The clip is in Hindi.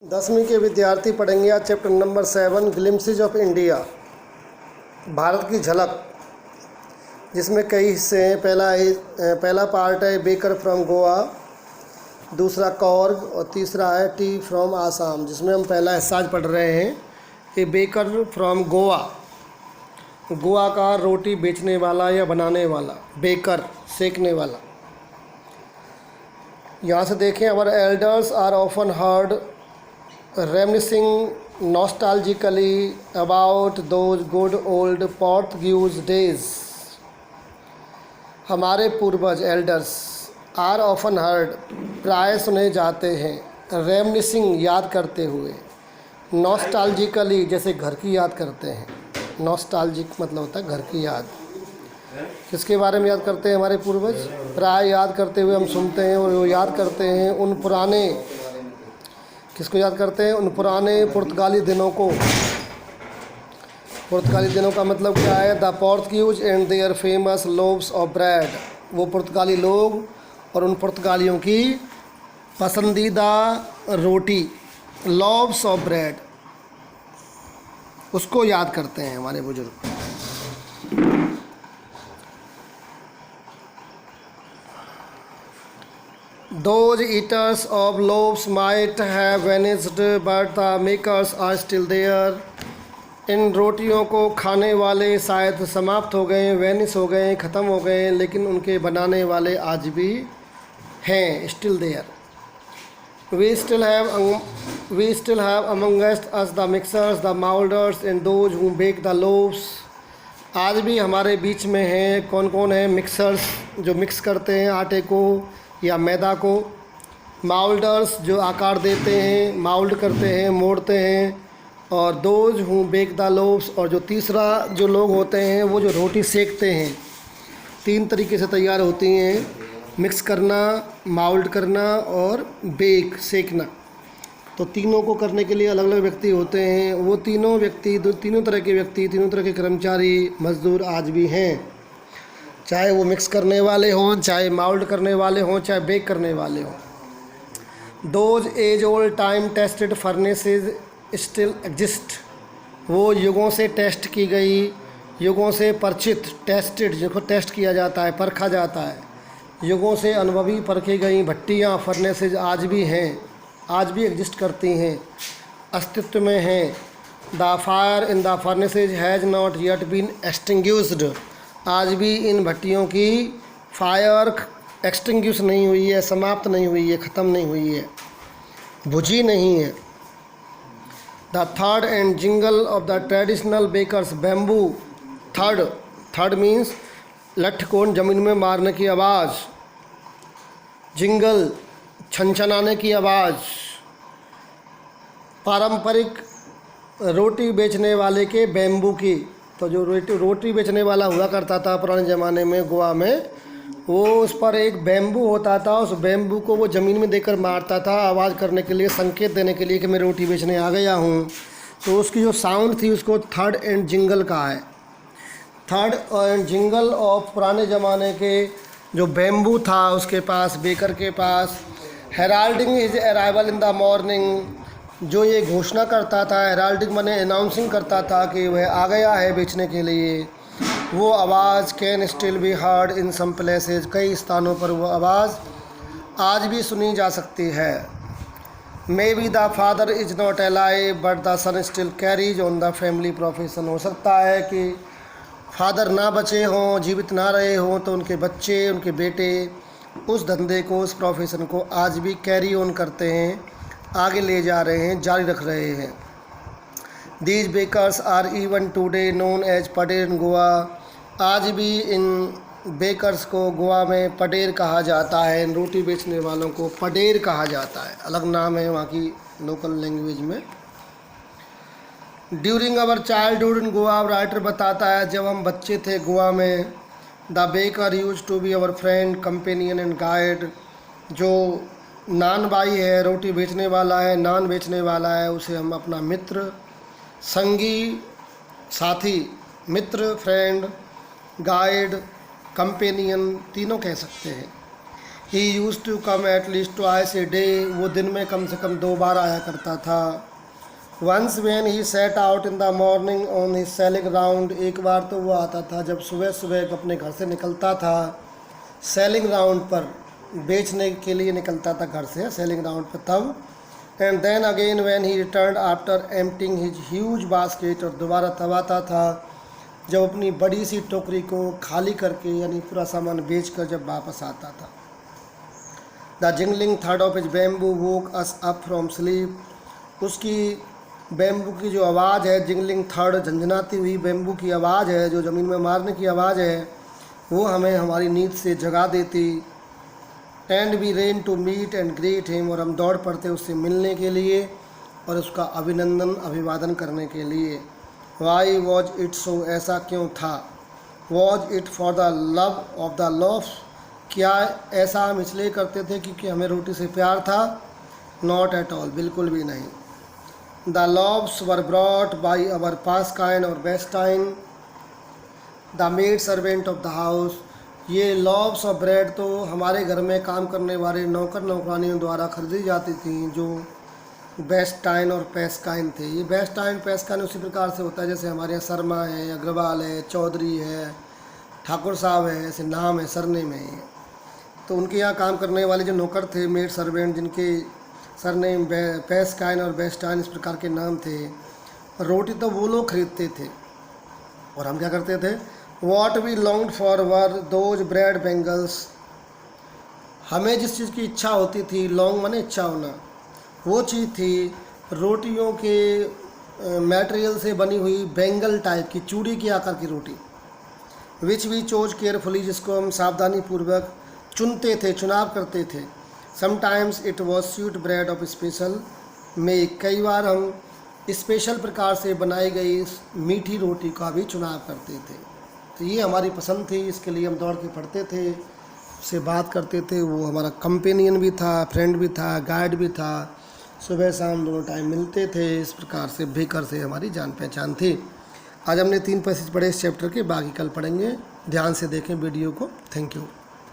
10वीं के विद्यार्थी पढ़ेंगे आज chapter number 7 glimpses of India, Bharat की झलक, जिसमें कई हिस्से हैं। पहला पार्ट है बेकर फ्रॉम गोवा, दूसरा कॉर्ग और तीसरा है टी फ्रॉम आसाम, जिसमें हम पहला हिस्सा आज पढ़ रहे हैं कि बेकर फ्रॉम गोवा। गोवा का रोटी बेचने वाला या बनाने वाला, बेकर सेकने वाला। यहाँ से देखें, our elders are often heard reminiscing nostalgically about those good old Portuguese days। हमारे पूर्वज एल्डर्स आर ऑफन हर्ड प्राय सुने जाते हैं, रेमनिसिंग याद करते हुए, नॉस्टैल्जिकली जैसे घर की याद करते हैं। नॉस्टैल्जिक मतलब होता है घर की याद। किसके बारे में याद करते हैं हमारे पूर्वज? प्राय याद करते हुए हम सुनते हैं और वो याद करते हैं उन पुराने, किसको याद करते हैं? उन पुराने पुर्तगाली दिनों को। पुर्तगाली दिनों का मतलब क्या है? The Portuguese and their famous loaves of bread. वो पुर्तगाली लोग और उन पुर्तगालियों की पसंदीदा रोटी, लोव्स ऑफ ब्रेड, उसको याद करते हैं हमारे बुजुर्ग। Those eaters of loaves might have vanished, but the makers are still there। इन रोटियों को खाने वाले शायद समाप्त हो गए, वैनिस हो गए, ख़त्म हो गए, लेकिन उनके बनाने वाले आज भी हैं, still there। We still have amongst us the mixers, the molders and those who bake the loaves। आज भी हमारे बीच में हैं, कौन कौन है? मिक्सर्स, जो मिक्स करते हैं आटे को या मैदा को, माउल्डर्स जो आकार देते हैं, माउल्ड करते हैं, मोड़ते हैं, और दोज हूँ बेक द लोव्स, और जो तीसरा जो लोग होते हैं वो जो रोटी सेकते हैं। 3 तरीके से तैयार होती हैं, मिक्स करना, माउल्ड करना और बेक सेकना। तो तीनों को करने के लिए अलग अलग व्यक्ति होते हैं। वो तीनों व्यक्ति, तीनों तरह के व्यक्ति, तीनों तरह के कर्मचारी, मजदूर आज भी हैं, चाहे वो मिक्स करने वाले हों, चाहे माउल्ड करने वाले हों, चाहे बेक करने वाले हों। Those age old time tested furnaces still exist. वो युगों से टेस्ट की गई, युगों से परिचित, टेस्टेड जिनको टेस्ट किया जाता है, परखा जाता है, युगों से अनुभवी परखी गई भट्टियाँ, फर्नेसेज आज भी हैं, आज भी एग्जिस्ट करती हैं, अस्तित्व में हैं। The fire in the furnaces has not yet been extinguished. आज भी इन भट्टियों की फायर एक्सटिंग्विश नहीं हुई है, समाप्त नहीं हुई है, ख़त्म नहीं हुई है, बुझी नहीं है। The third end jingle of the traditional bakers bamboo. Third means लठकोन ज़मीन में मारने की आवाज़, जिंगल छनछनाने की आवाज़। पारंपरिक रोटी बेचने वाले के बैम्बू की, तो जो रोटी बेचने वाला हुआ करता था पुराने ज़माने में गोवा में, वो उस पर एक बैम्बू होता था, उस बैम्बू को वो ज़मीन में देकर मारता था आवाज़ करने के लिए, संकेत देने के लिए कि मैं रोटी बेचने आ गया हूँ। तो उसकी जो साउंड थी उसको थर्ड एंड जिंगल कहा है। थर्ड एंड जिंगल ऑफ पुराने ज़माने के जो बैम्बू था उसके पास, बेकर के पास। Heralding is arrival in the morning, जो ये घोषणा करता था, हेराल्डिंग माने अनाउंसिंग करता था कि वह आ गया है बेचने के लिए। वो आवाज़ can still be heard in some places, कई स्थानों पर वो आवाज़ आज भी सुनी जा सकती है। Maybe the father is not alive but the son still carries on the family profession. हो सकता है कि फादर ना बचे हों, जीवित ना रहे हों, तो उनके बच्चे, उनके बेटे उस धंधे को, उस प्रोफेशन को आज भी कैरी ऑन करते हैं, आगे ले जा रहे हैं, जारी रख रहे हैं। These bakers are even today known as poder in Goa. आज भी इन बेकर्स को गोवा में पटेर कहा जाता है, इन रोटी बेचने वालों को पटेर कहा जाता है, अलग नाम है वहाँ की लोकल लैंग्वेज में। During our childhood in Goa, writer बताता है जब हम बच्चे थे गोवा में, the baker use to be our friend, companion and guide. जो नान बाई है, रोटी बेचने वाला है, नान बेचने वाला है, उसे हम अपना मित्र, संगी, साथी, मित्र, फ्रेंड, गाइड, कंपेनियन, तीनों कह सकते हैं। He use to come at least twice a day, वो दिन में कम से कम 2 बार आया करता था। Once when he set out in the morning on his selling round, एक बार तो वो आता था जब सुबह सुबह अपने घर से निकलता था, सेलिंग राउंड पर बेचने के लिए निकलता था घर से, सेलिंग राउंड पर तब। And then again when he return after emptying his huge basket, और दोबारा तब आता था जब अपनी बड़ी सी टोकरी को खाली करके यानी पूरा सामान बेच कर जब वापस आता था। The jingling third of his bamboo woke us up from sleep, उसकी बैम्बू की जो आवाज़ है, जिंगलिंग थर्ड झंझनाती हुई बैम्बू की आवाज़ है, जो ज़मीन में मारने की आवाज़ है, वो हमें हमारी नींद से जगा देती। And we ran to meet and greet him, और हम दौड़ पड़ते उससे मिलने के लिए और उसका अभिवादन करने के लिए। वाई वॉज इट सो, ऐसा क्यों था। Was it for the love of the loafs, क्या ऐसा हम इसलिए करते थे क्योंकि हमें रोटी से प्यार था। नॉट एट ऑल, बिल्कुल भी नहीं। The loaves were brought by our पास्काइन और बेस्टाइन the maid servant of the house, ये loaves और ब्रेड तो हमारे घर में काम करने वाले नौकर नौकरानियों द्वारा खरीदी जाती थी, जो बेस्टाइन और पेस्काइन थे। ये बेस्टाइन पेस्काइन उसी प्रकार से होता है जैसे हमारे यहाँ शर्मा है, अग्रवाल है, चौधरी है, ठाकुर साहब है, ऐसे नाम है, सरनेम है। तो उनके यहाँ काम करने वाले जो नौकर थे, मेड सर्वेंट, जिनके सरनेम पेस्काइन और बेस्टाइन इस प्रकार के नाम थे। रोटी तो वो लोग खरीदते थे और हम क्या करते थे। What we longed for were those bread bangles, हमें जिस चीज़ की इच्छा होती थी, लॉन्ग माने इच्छा होना, वो चीज़ थी रोटियों के मटेरियल से बनी हुई बेंगल टाइप की, चूड़ी के आकार की रोटी। विच वी चोज केयरफुली, जिसको हम सावधानी पूर्वक चुनते थे, चुनाव करते थे। Sometimes it was sweet bread of special में, कई बार हम स्पेशल प्रकार से बनाई गई मीठी रोटी का भी चुनाव करते थे। तो ये हमारी पसंद थी, इसके लिए हम दौड़ के पढ़ते थे, उससे बात करते थे। वो हमारा कंपेनियन भी था, फ्रेंड भी था, गाइड भी था, सुबह शाम दोनों टाइम मिलते थे। इस प्रकार से बेकर से हमारी जान पहचान थी। आज हमने 3 पैसेज पढ़े इस चैप्टर के, बाकी कल पढ़ेंगे। ध्यान से देखें वीडियो को। Thank you.